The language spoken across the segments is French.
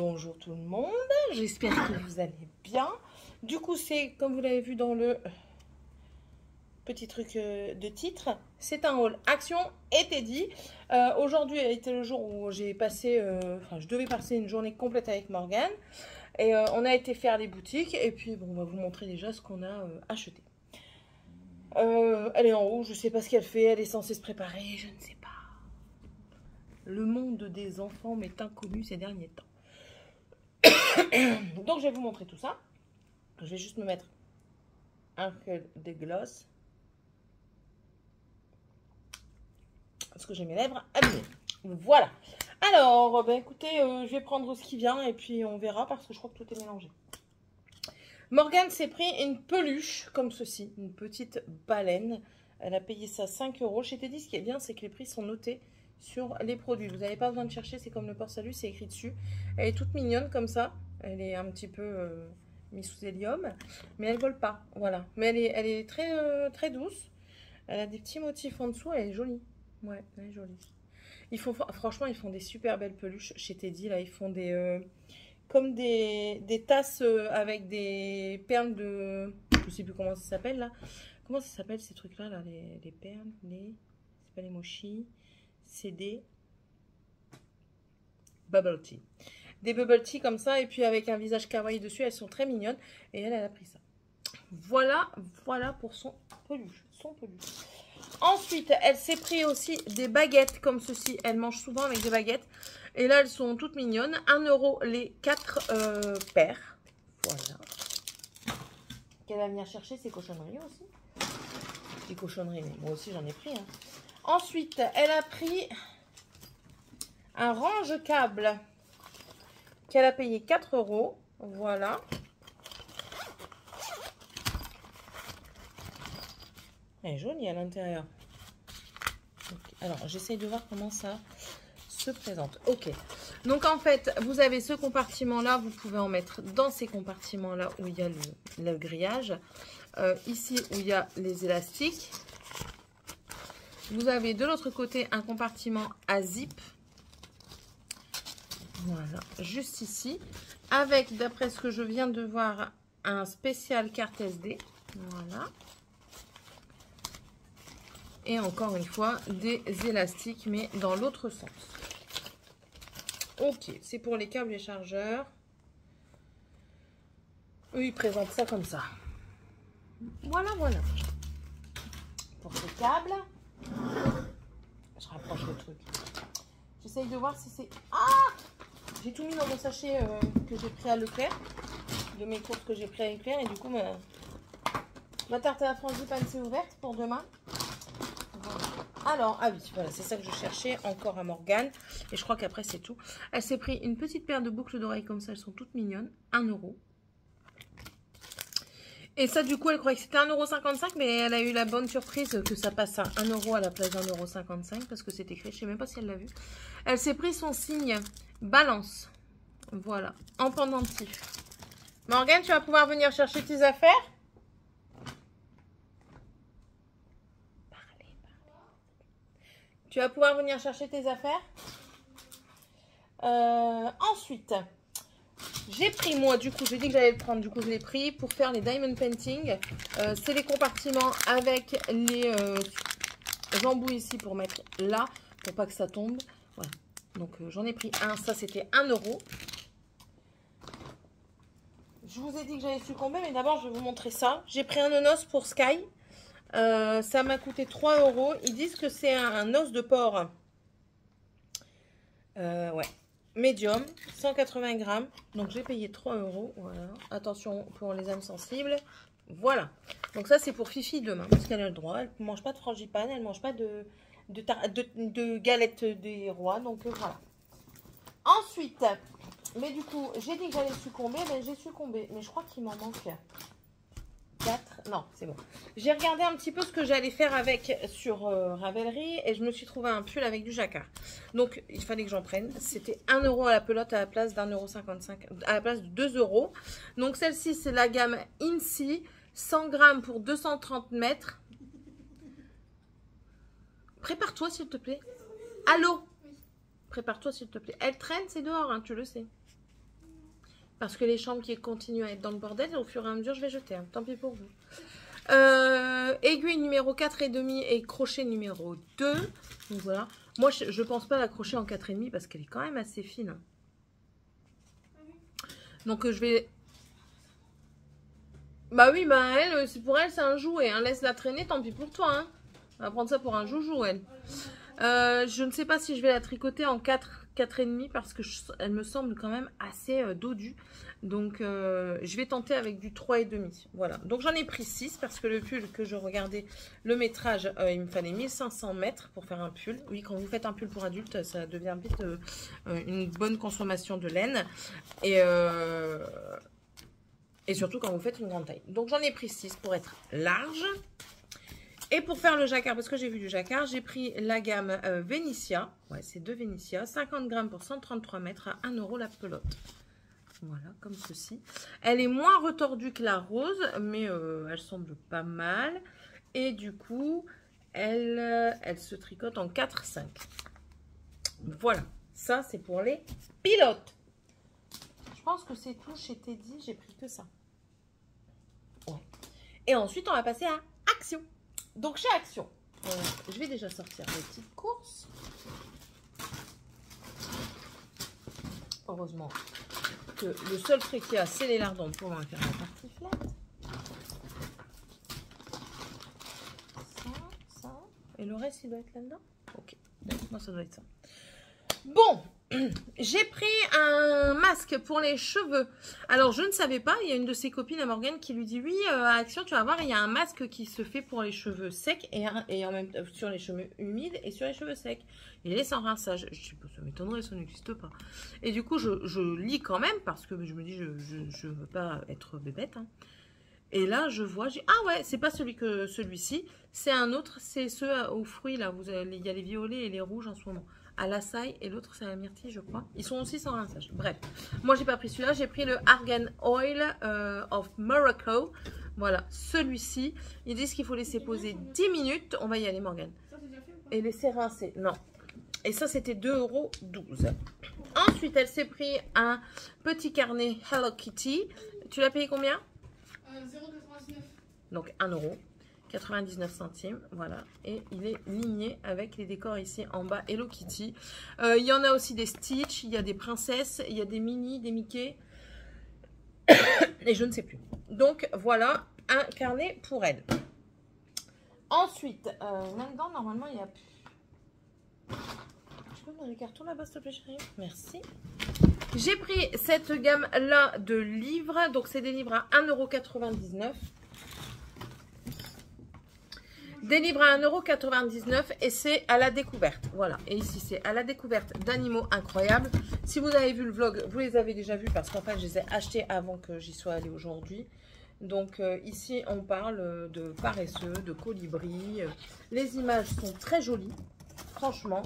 Bonjour tout le monde, j'espère que vous allez bien. Du coup, c'est comme vous l'avez vu dans le petit truc de titre, c'est un haul Action et Teddy. Aujourd'hui a été le jour où j'ai passé, je devais passer une journée complète avec Morgane. Et on a été faire les boutiques et puis bon, on va vous montrer déjà ce qu'on a acheté. Elle est en haut, je ne sais pas ce qu'elle fait, elle est censée se préparer, je ne sais pas. Le monde des enfants m'est inconnu ces derniers temps. Donc je vais vous montrer tout ça. Je vais juste me mettre un peu de gloss. Parce que j'ai mes lèvres abîmées. Voilà. Alors, ben écoutez, je vais prendre ce qui vient et puis on verra parce que je crois que tout est mélangé. Morgane s'est pris une peluche comme ceci, une petite baleine. Elle a payé ça 5 €. Chez Teddy, ce qui est bien, c'est que les prix sont notés sur les produits. Vous n'avez pas besoin de chercher, c'est comme le port-salut, c'est écrit dessus. Elle est toute mignonne comme ça. Elle est un petit peu mise sous hélium, mais elle vole pas. Voilà. Mais elle est très, très douce. Elle a des petits motifs en dessous, elle est jolie. Ouais, elle est jolie. Franchement, ils font des super belles peluches chez Teddy. Là, ils font comme des tasses avec des perles de... Je sais plus comment ça s'appelle là. Comment ça s'appelle ces trucs-là, là, les perles, c'est pas les mochis, c'est des bubble tea. Des bubble tea comme ça, et puis avec un visage kawaii dessus, elles sont très mignonnes. Et elle a pris ça. Voilà pour son peluche. Ensuite, elle s'est pris aussi des baguettes comme ceci. Elle mange souvent avec des baguettes. Et là, elles sont toutes mignonnes. 1 € les 4 paires. Voilà. Qu'elle va venir chercher ses cochonneries aussi. Des cochonneries, mais moi aussi j'en ai pris. Hein. Ensuite, elle a pris un range-câble qu'elle a payé 4 €. Voilà. Elle est jolie à l'intérieur. Alors, j'essaye de voir comment ça se présente. Ok. Donc, en fait, vous avez ce compartiment-là. Vous pouvez en mettre dans ces compartiments-là où il y a le grillage. Ici, où il y a les élastiques. Vous avez de l'autre côté un compartiment à zip. Voilà, juste ici. Avec, d'après ce que je viens de voir, un spécial carte SD. Voilà. Et encore une fois, des élastiques, mais dans l'autre sens. Ok, c'est pour les câbles et chargeurs. Eux, ils présentent ça comme ça. Voilà. Pour ces câbles, je rapproche le truc. J'essaye de voir si c'est... Ah! J'ai tout mis dans mon sachet que j'ai pris à Leclerc. De mes courses que j'ai pris à Leclerc. Et du coup, ma tarte à la frangipane s'est ouverte pour demain. Alors, ah oui, voilà, c'est ça que je cherchais encore à Morgane. Et je crois qu'après, c'est tout. Elle s'est pris une petite paire de boucles d'oreilles comme ça. Elles sont toutes mignonnes. 1 €. Et ça, du coup, elle croyait que c'était 1,55 €. Mais elle a eu la bonne surprise que ça passe à 1 € à la place d'1,55 € parce que c'est écrit. Je ne sais même pas si elle l'a vu. Elle s'est pris son signe balance. Voilà, en pendentif. Morgane, tu vas pouvoir venir chercher tes affaires? Tu vas pouvoir venir chercher tes affaires. Ensuite, j'ai pris, moi, du coup, j'ai dit que j'allais le prendre. Du coup, je l'ai pris pour faire les diamond painting. C'est les compartiments avec les embouts ici pour mettre là, pour pas que ça tombe. Voilà. Donc, j'en ai pris un. Ça, c'était 1 €. Je vous ai dit que j'allais succomber, mais d'abord, je vais vous montrer ça. J'ai pris un nonos pour Sky. Ça m'a coûté 3 €. Ils disent que c'est un os de porc. Ouais. Médium, 180 grammes. Donc, j'ai payé 3 €. Voilà. Attention pour les âmes sensibles. Voilà. Donc, ça, c'est pour Fifi demain. Parce qu'elle a le droit. Elle ne mange pas de frangipane. Elle ne mange pas de galette des rois. Donc, voilà. Ensuite, mais du coup, j'ai dit que j'allais succomber. Mais j'ai succombé. Mais je crois qu'il m'en manque 4. Non, c'est bon. J'ai regardé un petit peu ce que j'allais faire avec sur Ravelry et je me suis trouvé un pull avec du jacquard. Donc, il fallait que j'en prenne. C'était 1 € à la pelote à la place d'1,55 €, à la place de 2 €. Donc, celle-ci, c'est la gamme INSI, 100 grammes pour 230 mètres. Prépare-toi, s'il te plaît. Allô? Prépare-toi, s'il te plaît. Elle traîne, c'est dehors, hein, tu le sais. Parce que les chambres qui continuent à être dans le bordel, au fur et à mesure, je vais jeter. Hein. Tant pis pour vous. Aiguille numéro 4,5 et crochet numéro 2. Donc voilà. Moi, je pense pas l'accrocher en 4,5 parce qu'elle est quand même assez fine. Donc je vais... Bah oui, bah elle, c'est pour elle, c'est un jouet. Hein. Laisse-la traîner, tant pis pour toi. Hein. On va prendre ça pour un joujou, elle. Je ne sais pas si je vais la tricoter en 4,5 parce que elle me semble quand même assez dodue. Donc, je vais tenter avec du 3,5. Voilà. Donc, j'en ai pris 6 parce que le pull que je regardais, le métrage, il me fallait 1500 mètres pour faire un pull. Oui, quand vous faites un pull pour adulte, ça devient vite une bonne consommation de laine. Et surtout quand vous faites une grande taille. Donc, j'en ai pris 6 pour être large. Et pour faire le jacquard, parce que j'ai vu du jacquard, j'ai pris la gamme Vénitia. Ouais, c'est de Vénitia. 50 grammes pour 133 mètres à 1 € la pelote. Voilà, comme ceci. Elle est moins retordue que la rose, mais elle semble pas mal. Et du coup, elle se tricote en 4-5. Voilà, ça c'est pour les pilotes. Je pense que c'est tout chez Teddy, j'ai pris que ça. Ouais. Et ensuite, on va passer à Action. Donc, chez Action, je vais déjà sortir mes petites courses. Heureusement que le seul truc qu'il y a, c'est les lardons pour en faire la partie flat. Ça. Et le reste, il doit être là-dedans? Ok. Moi, ça doit être ça. Bon, j'ai pris un masque pour les cheveux. Alors, je ne savais pas, il y a une de ses copines à Morgane qui lui dit, oui, à Action, tu vas voir, il y a un masque qui se fait pour les cheveux secs et en même temps sur les cheveux humides et sur les cheveux secs. Il est sans rinçage. Je sais pas, ça m'étonnerait, ça n'existe pas. Et du coup, je lis quand même parce que je me dis, je veux pas être bébête. Hein. Et là, je vois, ah ouais, c'est pas celui-ci, c'est un autre, c'est ceux aux fruits, là, il y a les violets et les rouges en ce moment. À l'açaï et l'autre c'est la myrtille je crois. Ils sont aussi sans rinçage. Bref, moi j'ai pas pris celui-là, j'ai pris le Argan Oil of Morocco. Voilà, celui-ci. Ils disent qu'il faut laisser poser 10 minutes. On va y aller Morgane. Et laisser rincer. Non. Et ça c'était 2,12 €. Ensuite elle s'est pris un petit carnet Hello Kitty. Tu l'as payé combien? 0,99. Donc 1 €. 99 centimes, voilà, et il est ligné avec les décors ici en bas Hello Kitty. Il y en a aussi des Stitch, il y a des princesses, il y a des Minnie, des Mickey, et je ne sais plus. Donc voilà, un carnet pour elle. Ensuite, là-dedans, normalement, il y a... Je peux dans les cartons là-bas, s'il te plaît, chérie? Merci. J'ai pris cette gamme-là de livres, donc c'est des livres à 1,99 €. Des livres à 1,99 € et c'est à la découverte. Voilà. Et ici, c'est à la découverte d'animaux incroyables. Si vous avez vu le vlog, vous les avez déjà vus parce qu'en fait, je les ai achetés avant que j'y sois allée aujourd'hui. Donc, ici, on parle de paresseux, de colibris. Les images sont très jolies, franchement.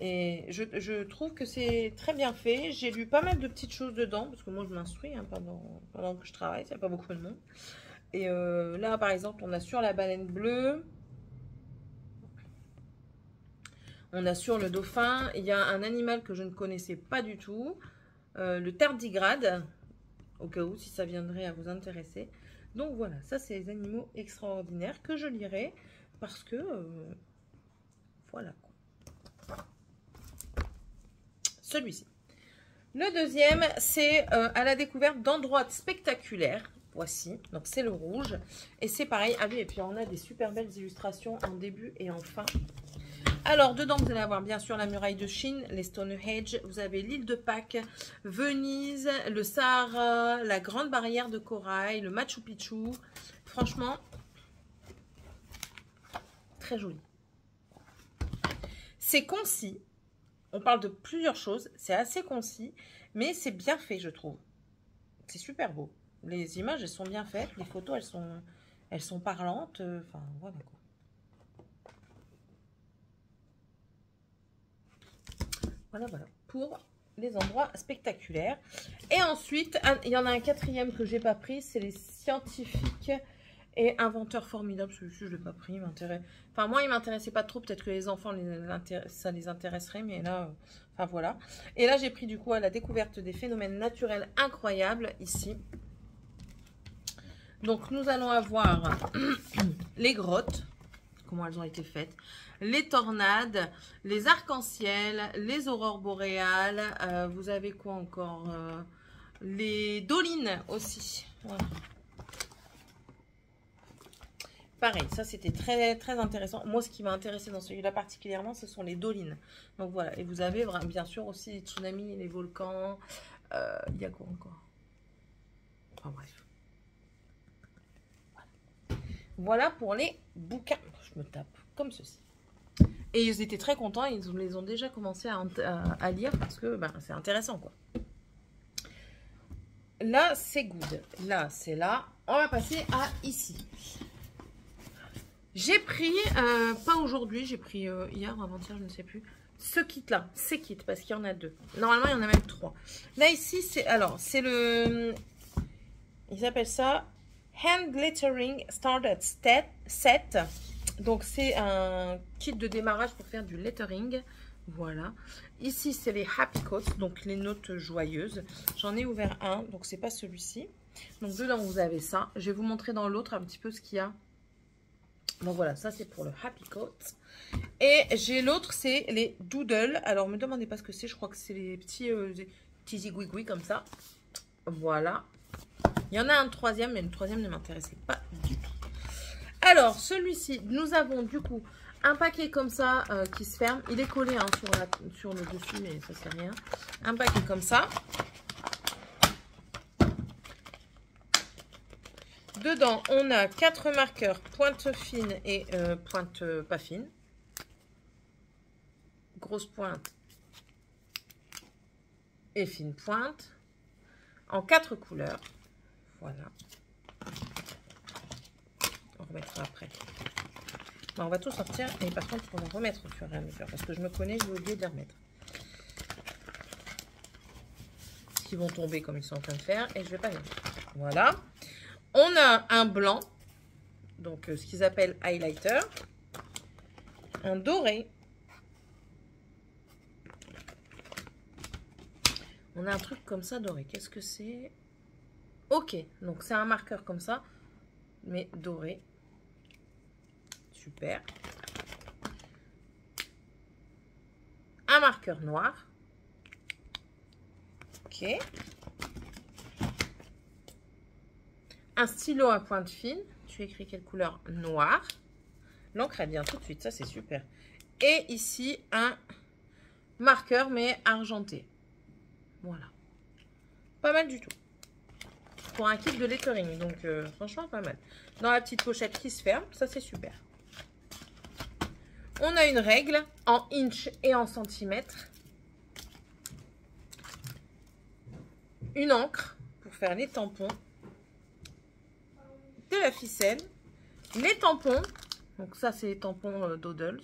Et je trouve que c'est très bien fait. J'ai lu pas mal de petites choses dedans parce que moi, je m'instruis hein, pendant que je travaille. Il n'y a pas beaucoup de monde. Et là, par exemple, on a sur la baleine bleue. On a sur le dauphin. Il y a un animal que je ne connaissais pas du tout. Le tardigrade. Au cas où, si ça viendrait à vous intéresser. Donc voilà, ça, c'est les animaux extraordinaires que je lirai. Parce que, voilà. Celui-ci. Le deuxième, c'est à la découverte d'endroits spectaculaires. Voici, donc c'est le rouge. Et c'est pareil. Ah oui, et puis on a des super belles illustrations en début et en fin. Alors, dedans, vous allez avoir bien sûr la muraille de Chine, les Stonehenge. Vous avez l'île de Pâques, Venise, le Sahara, la grande barrière de corail, le Machu Picchu. Franchement, très joli. C'est concis. On parle de plusieurs choses. C'est assez concis, mais c'est bien fait, je trouve. C'est super beau. Les images, elles sont bien faites. Les photos, elles sont parlantes. Enfin, voilà quoi. Voilà, voilà. Pour les endroits spectaculaires. Et ensuite, il y en a un quatrième que je n'ai pas pris. C'est les scientifiques Et Inventeur formidable, celui-ci, je ne l'ai pas pris. Enfin, moi, il ne m'intéressait pas trop. Peut-être que les enfants, ça les intéresserait. Mais là, enfin, voilà. Et là, j'ai pris du coup à la découverte des phénomènes naturels incroyables ici. Donc, nous allons avoir les grottes, comment elles ont été faites, les tornades, les arcs-en-ciel, les aurores boréales. Vous avez quoi encore les dolines aussi. Voilà. Pareil, ça c'était très très intéressant. Moi, ce qui m'a intéressé dans celui-là particulièrement, ce sont les dolines. Donc voilà, et vous avez bien sûr aussi les tsunamis, les volcans. Il y a quoi encore? Enfin bref. Voilà pour les bouquins. Je me tape comme ceci. Et ils étaient très contents, ils les ont déjà commencé à lire parce que ben, c'est intéressant quoi. Là, c'est good. Là, c'est là. On va passer à ici. J'ai pris, pas aujourd'hui, j'ai pris hier ou avant-hier, je ne sais plus, ce kit-là, ces kits, parce qu'il y en a 2. Normalement, il y en a même 3. Là, ici, c'est, alors, c'est le, ils appellent ça Hand Glittering Starter Set. Donc, c'est un kit de démarrage pour faire du lettering. Voilà. Ici, c'est les Happy Coats, donc les notes joyeuses. J'en ai ouvert un, donc c'est pas celui-ci. Donc, dedans, vous avez ça. Je vais vous montrer dans l'autre un petit peu ce qu'il y a. Donc voilà, ça c'est pour le Happy Coat. Et j'ai l'autre, c'est les Doodles. Alors, me demandez pas ce que c'est. Je crois que c'est les petits zigouigouis comme ça. Voilà. Il y en a un troisième, mais le troisième ne m'intéressait pas du tout. Alors, celui-ci, nous avons du coup un paquet comme ça qui se ferme. Il est collé hein, sur le dessus, mais ça c'est rien. Un paquet comme ça. Dedans, on a 4 marqueurs, pointe fine et pointe pas fine. Grosse pointe et fine pointe. En 4 couleurs. Voilà. On remettra après. Bon, on va tout sortir et par contre, on va remettre au fur et à mesure. Parce que je me connais, j'ai oublié de les remettre. Qui vont tomber comme ils sont en train de faire et je vais pas les mettre. Voilà. On a un blanc, donc ce qu'ils appellent highlighter, un doré, on a un truc comme ça doré, qu'est-ce que c'est? Ok, donc c'est un marqueur comme ça, mais doré, super. Un marqueur noir, ok. Un stylo à pointe fine. Tu écris quelle couleur? Noir. L'encre, elle vient tout de suite. Ça, c'est super. Et ici, un marqueur, mais argenté. Voilà. Pas mal du tout. Pour un kit de lettering. Donc, franchement, pas mal. Dans la petite pochette qui se ferme. Ça, c'est super. On a une règle en inch et en centimètres. Une encre pour faire les tampons. De la ficelle, les tampons, donc ça c'est les tampons Doodles,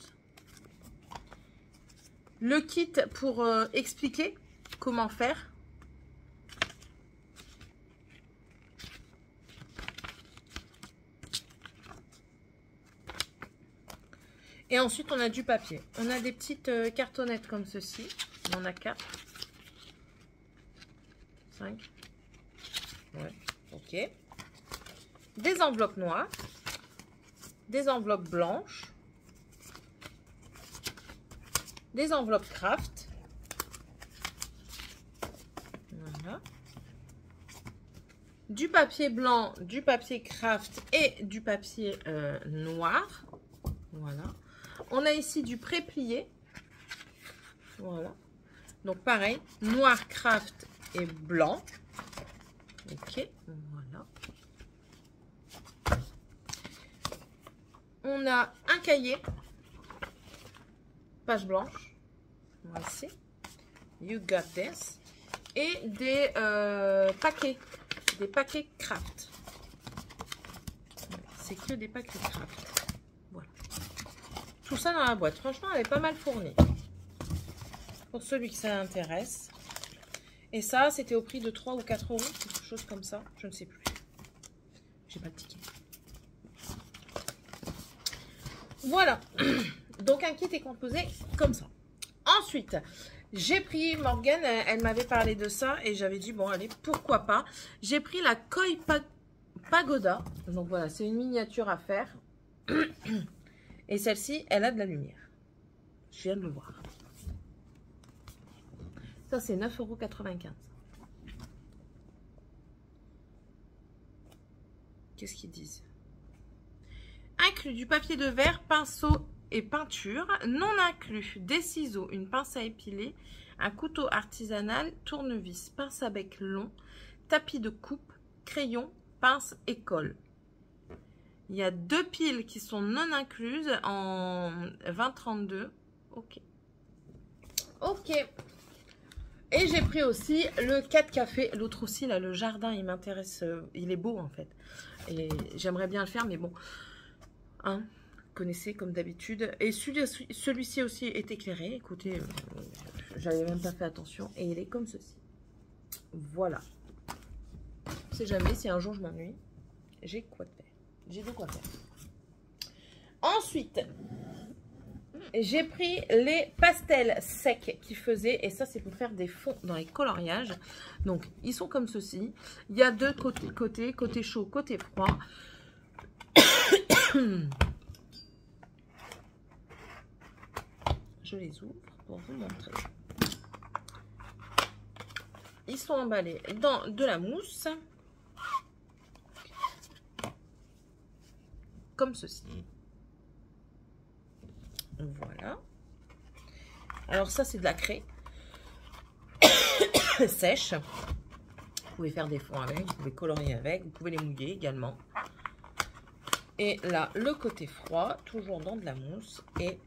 le kit pour expliquer comment faire, et ensuite on a du papier, on a des petites cartonnettes comme ceci, on en a 4, 5, ouais, ok. Des enveloppes noires, des enveloppes blanches, des enveloppes craft, voilà, du papier blanc, du papier craft et du papier noir, voilà. On a ici du pré-plié, voilà, donc pareil, noir craft et blanc, ok, voilà. On a un cahier, page blanche, voici, you got this, et des paquets craft. C'est que des paquets craft. Voilà. Tout ça dans la boîte. Franchement, elle est pas mal fournie. Pour celui que ça intéresse. Et ça, c'était au prix de 3 ou 4 euros, quelque chose comme ça. Je ne sais plus. J'ai pas le ticket. Voilà. Donc un kit est composé comme ça. Ensuite, j'ai pris, Morgane, elle m'avait parlé de ça et j'avais dit, bon allez, pourquoi pas. J'ai pris la Koi Pagoda. Donc voilà, c'est une miniature à faire. Et celle-ci, elle a de la lumière. Je viens de le voir. Ça, c'est 9,95 €. Qu'est-ce qu'ils disent? Inclus du papier de verre, pinceau et peinture. Non inclus des ciseaux, une pince à épiler, un couteau artisanal, tournevis, pince à bec long, tapis de coupe, crayon, pince et colle. Il y a 2 piles qui sont non incluses en 2032. Ok. Ok. Et j'ai pris aussi le 4 café. L'autre aussi, là, le jardin, il m'intéresse. Il est beau, en fait. Et j'aimerais bien le faire, mais bon. Hein, vous connaissez, comme d'habitude. Et celui-ci aussi est éclairé. Écoutez, j'avais même pas fait attention. Et il est comme ceci. Voilà. On sait jamais, si un jour je m'ennuie, j'ai quoi faire. J'ai de quoi faire. Ensuite, j'ai pris les pastels secs qui faisaient, et ça c'est pour faire des fonds dans les coloriages. Donc ils sont comme ceci. Il y a deux côté chaud, côté froid. Je les ouvre pour vous montrer. Ils sont emballés dans de la mousse. Comme ceci. Voilà. Alors ça c'est de la craie sèche. Vous pouvez faire des fonds avec, vous pouvez colorier avec, vous pouvez les mouiller également. Et là le côté froid, toujours dans de la mousse et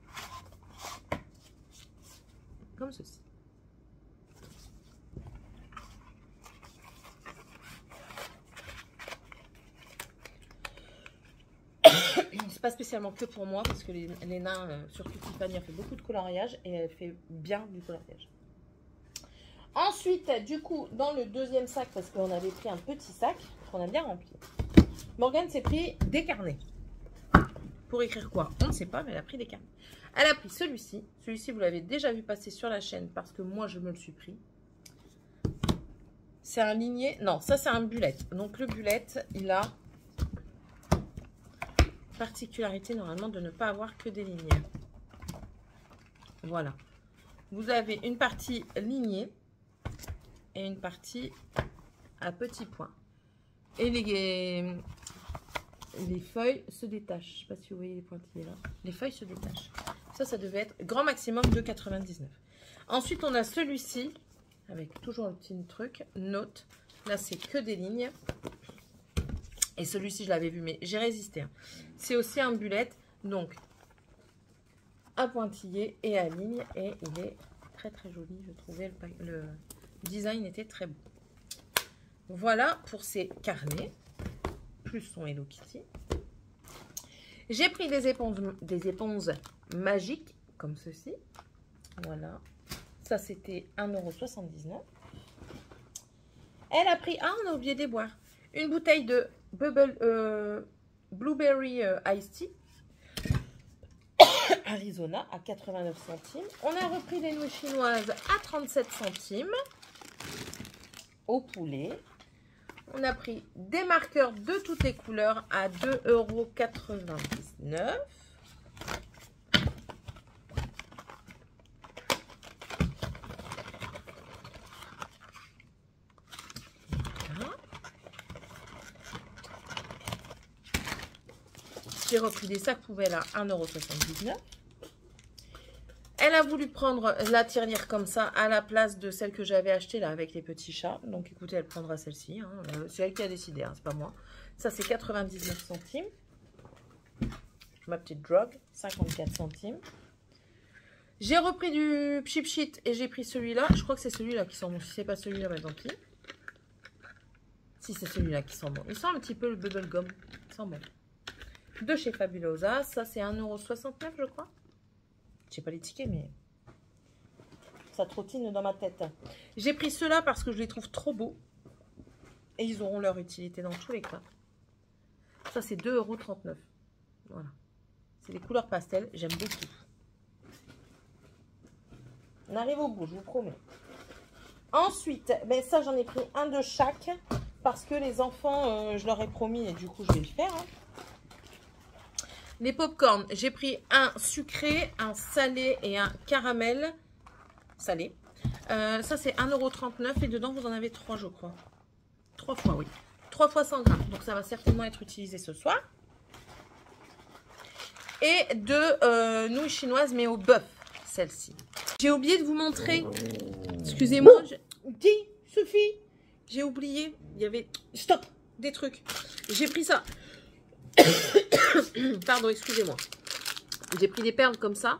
comme ceci. C'est pas spécialement que pour moi parce que les nains, surtout Tiffany, a fait beaucoup de coloriage et elle fait bien du coloriage. Ensuite, du coup, dans le deuxième sac, parce qu'on avait pris un petit sac qu'on a bien rempli, Morgane s'est pris des carnets. Pour écrire quoi? On ne sait pas, mais elle a pris des carnets. Elle a pris celui-ci. Celui-ci, vous l'avez déjà vu passer sur la chaîne parce que moi, je me le suis pris. C'est un ligné. Non, ça, c'est un bullet. Donc, le bullet, il a particularité normalement de ne pas avoir que des lignées. Voilà. Vous avez une partie lignée et une partie à petits points. Et les feuilles se détachent. Je ne sais pas si vous voyez les pointillés là. Les feuilles se détachent. Ça devait être grand maximum de 99. Ensuite, on a celui-ci avec toujours un petit truc. Note. Là, c'est que des lignes. Et celui-ci, je l'avais vu, mais j'ai résisté. C'est aussi un bullet. Donc, à pointillé et à ligne. Et il est très, très joli. Je trouvais le design était très beau. Voilà pour ces carnets. Plus son Hello Kitty. J'ai pris des éponges magiques, comme ceci. Voilà. Ça, c'était 1,79 €. Elle a pris... Ah, on a oublié de les boire. Une bouteille de Blueberry Iced Tea. Arizona à 89 centimes. On a repris des nouilles chinoises à 37 centimes. Au poulet. On a pris des marqueurs de toutes les couleurs à 2,99 €. J'ai repris des sacs poubelles à 1,79 €. Elle a voulu prendre la tirelire comme ça à la place de celle que j'avais achetée là avec les petits chats. Donc écoutez, elle prendra celle-ci. Hein. C'est elle qui a décidé, hein, c'est pas moi. Ça c'est 99 centimes. Ma petite drogue, 54 centimes. J'ai repris du Cheap Sheet et j'ai pris celui-là. Je crois que c'est celui-là qui sent bon. Si c'est pas celui-là, bah tant pis. Si c'est celui-là qui sent bon. Il sent un petit peu le bubble gum. Il sent bon. De chez Fabulosa. Ça c'est 1,69 €, je crois. Je sais pas les tickets, mais ça trottine dans ma tête. J'ai pris ceux-là parce que je les trouve trop beaux. Et ils auront leur utilité dans tous les cas. Ça, c'est 2,39 €. Voilà. C'est des couleurs pastel, j'aime beaucoup. On arrive au bout, je vous promets. Ensuite, ben ça j'en ai pris un de chaque. Parce que les enfants, je leur ai promis et du coup je vais le faire. Hein. Les pop-corn, j'ai pris un sucré, un salé et un caramel salé. Ça c'est 1,39 € et dedans vous en avez 3 je crois. 3 fois oui. 3 fois 100 grammes. Donc ça va certainement être utilisé ce soir. Et de nouilles chinoises mais au bœuf, celle-ci. J'ai oublié de vous montrer. Excusez-moi. Dis, Sophie. J'ai oublié. Il y avait... Stop. Des trucs. J'ai pris ça. Pardon, excusez-moi. J'ai pris des perles comme ça.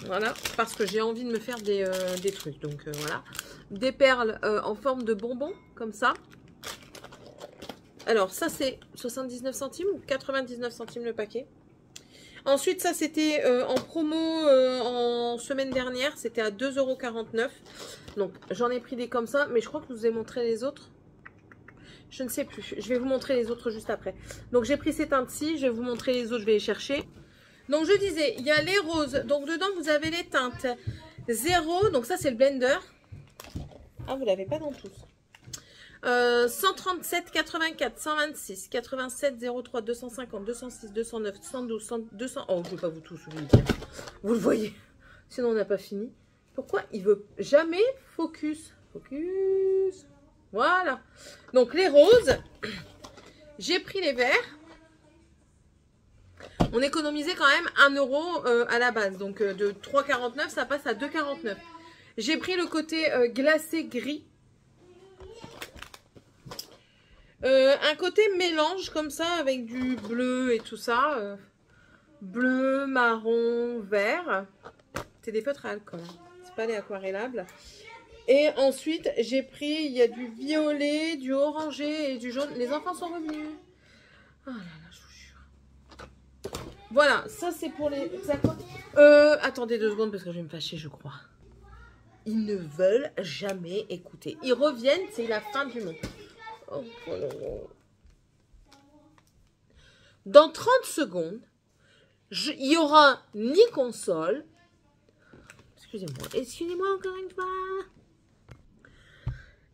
Voilà. Parce que j'ai envie de me faire des trucs. Donc voilà. Des perles en forme de bonbons. Comme ça. Alors ça c'est 79 centimes ou 99 centimes le paquet. Ensuite ça c'était en promo en semaine dernière. C'était à 2,49 €. Donc j'en ai pris des comme ça. Mais je crois que je vous ai montré les autres. Je ne sais plus. Je vais vous montrer les autres juste après. Donc j'ai pris ces teintes-ci. Je vais vous montrer les autres. Je vais les chercher. Donc je disais, il y a les roses. Donc dedans vous avez les teintes 0. Donc ça c'est le blender. Ah vous l'avez pas dans tous. 137, 84, 126, 87, 03, 250, 206, 209, 112, 200. Oh, je ne vais pas vous tous vous le dire. Vous le voyez. Sinon, on n'a pas fini. Pourquoi il veut jamais focus? Focus. Voilà. Donc, les roses. J'ai pris les verts. On économisait quand même 1 € à la base. Donc, de 3,49, ça passe à 2,49. J'ai pris le côté glacé gris. Un côté mélange comme ça avec du bleu et tout ça. Bleu, marron, vert. C'est des feutres à alcool. C'est pas les aquarellables. Et ensuite, j'ai pris, il y a du violet, du orangé et du jaune. Les enfants sont revenus. Oh là là, je vous jure. Voilà, ça c'est pour les aquas. Attendez 2 secondes parce que je vais me fâcher, je crois. Ils ne veulent jamais écouter. Ils reviennent, c'est la fin du monde. Oh, dans 30 secondes, il n'y aura ni console. Excusez-moi encore une fois.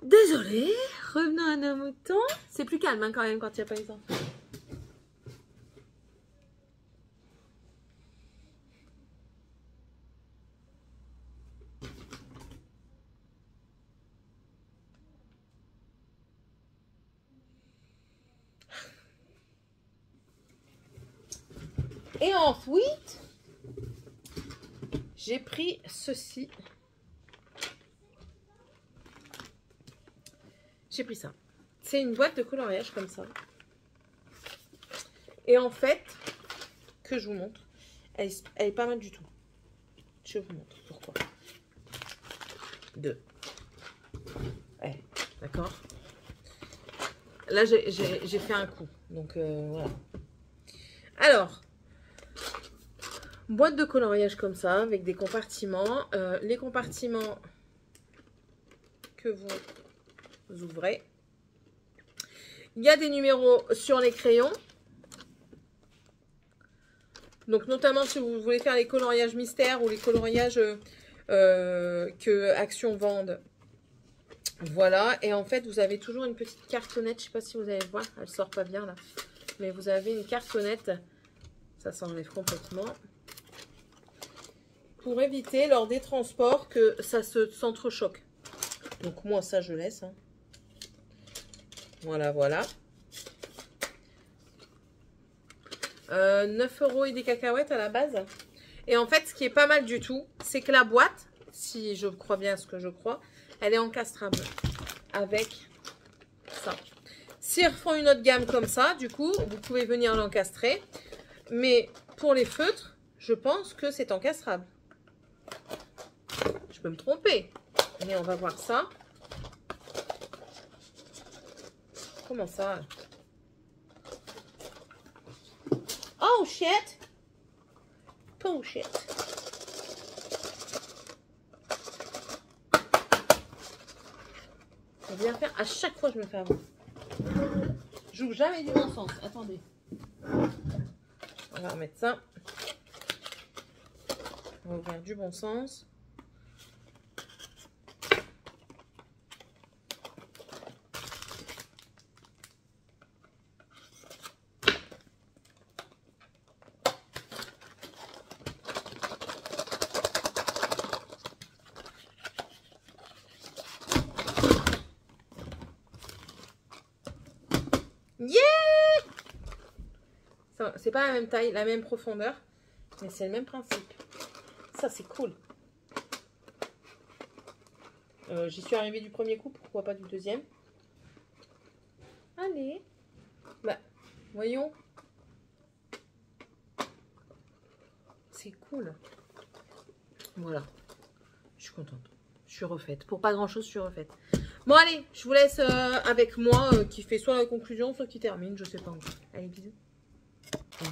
Désolée, revenons à nos moutons. C'est plus calme hein, quand même quand il n'y a pas les enfants. Et ensuite, j'ai pris ceci. J'ai pris ça. C'est une boîte de coloriage comme ça. Et en fait, que je vous montre, elle est pas mal du tout. Je vous montre pourquoi. 2. Ouais, d'accord. Là, j'ai fait un coup. Donc, voilà. Alors, boîte de coloriage comme ça, avec des compartiments. Les compartiments que vous ouvrez. Il y a des numéros sur les crayons. Donc, notamment si vous voulez faire les coloriages mystères ou les coloriages que Action vendent. Voilà. Et en fait, vous avez toujours une petite cartonnette. Je ne sais pas si vous allez voir. Elle ne sort pas bien là. Mais vous avez une cartonnette. Ça s'enlève complètement. Pour éviter lors des transports que ça s'entrechoque. Donc moi ça je laisse. Hein. Voilà, voilà. 9 € et des cacahuètes à la base. Et en fait ce qui est pas mal du tout, c'est que la boîte, si je crois bien ce que je crois, elle est encastrable. Avec ça. S'ils refont une autre gamme comme ça, du coup, vous pouvez venir l'encastrer. Mais pour les feutres, je pense que c'est encastrable. Je peux me tromper, mais on va voir ça. Comment ça? Oh shit! Oh shit! On vient faire à chaque fois je me fais avoir. J'ouvre jamais du bon sens. Attendez. On va remettre ça. On va ouvrir du bon sens. Yeah! C'est pas la même taille, la même profondeur, mais c'est le même principe. Ça, c'est cool. J'y suis arrivée du premier coup, pourquoi pas du deuxième? Allez. Bah, voyons. C'est cool. Voilà. Je suis contente. Je suis refaite. Pour pas grand chose, je suis refaite. Bon, allez, je vous laisse avec moi qui fait soit la conclusion, soit qui termine. Je sais pas encore. Allez, bisous.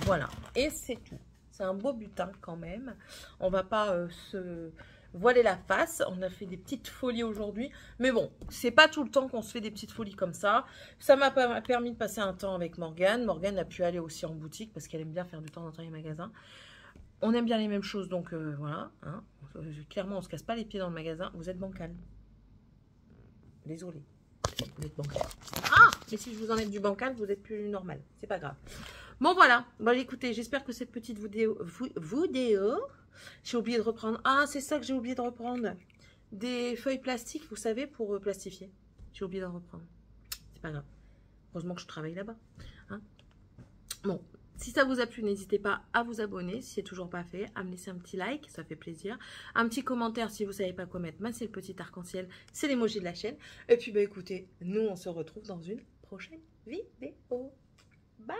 Voilà. Et c'est tout. C'est un beau butin quand même. On va pas se voiler la face. On a fait des petites folies aujourd'hui. Mais bon, c'est pas tout le temps qu'on se fait des petites folies comme ça. Ça m'a permis de passer un temps avec Morgane. Morgane a pu aller aussi en boutique parce qu'elle aime bien faire du temps en temps les magasins. On aime bien les mêmes choses, donc voilà. Hein. Clairement, on se casse pas les pieds dans le magasin. Vous êtes bancal. Désolée. Vous êtes bancal. Ah! Mais si je vous enlève du bancal, vous êtes plus normal. C'est pas grave. Bon, voilà. Bon, écoutez, j'espère que cette petite vidéo... J'ai oublié de reprendre... Ah, c'est ça que j'ai oublié de reprendre. Des feuilles plastiques, vous savez, pour plastifier. J'ai oublié d'en reprendre. C'est pas grave. Heureusement que je travaille là-bas. Hein. Bon. Si ça vous a plu, n'hésitez pas à vous abonner si ce n'est toujours pas fait, à me laisser un petit like, ça fait plaisir. Un petit commentaire si vous ne savez pas quoi mettre, c'est le petit arc-en-ciel, c'est l'emoji de la chaîne. Et puis, bah, écoutez, nous, on se retrouve dans une prochaine vidéo. Bye!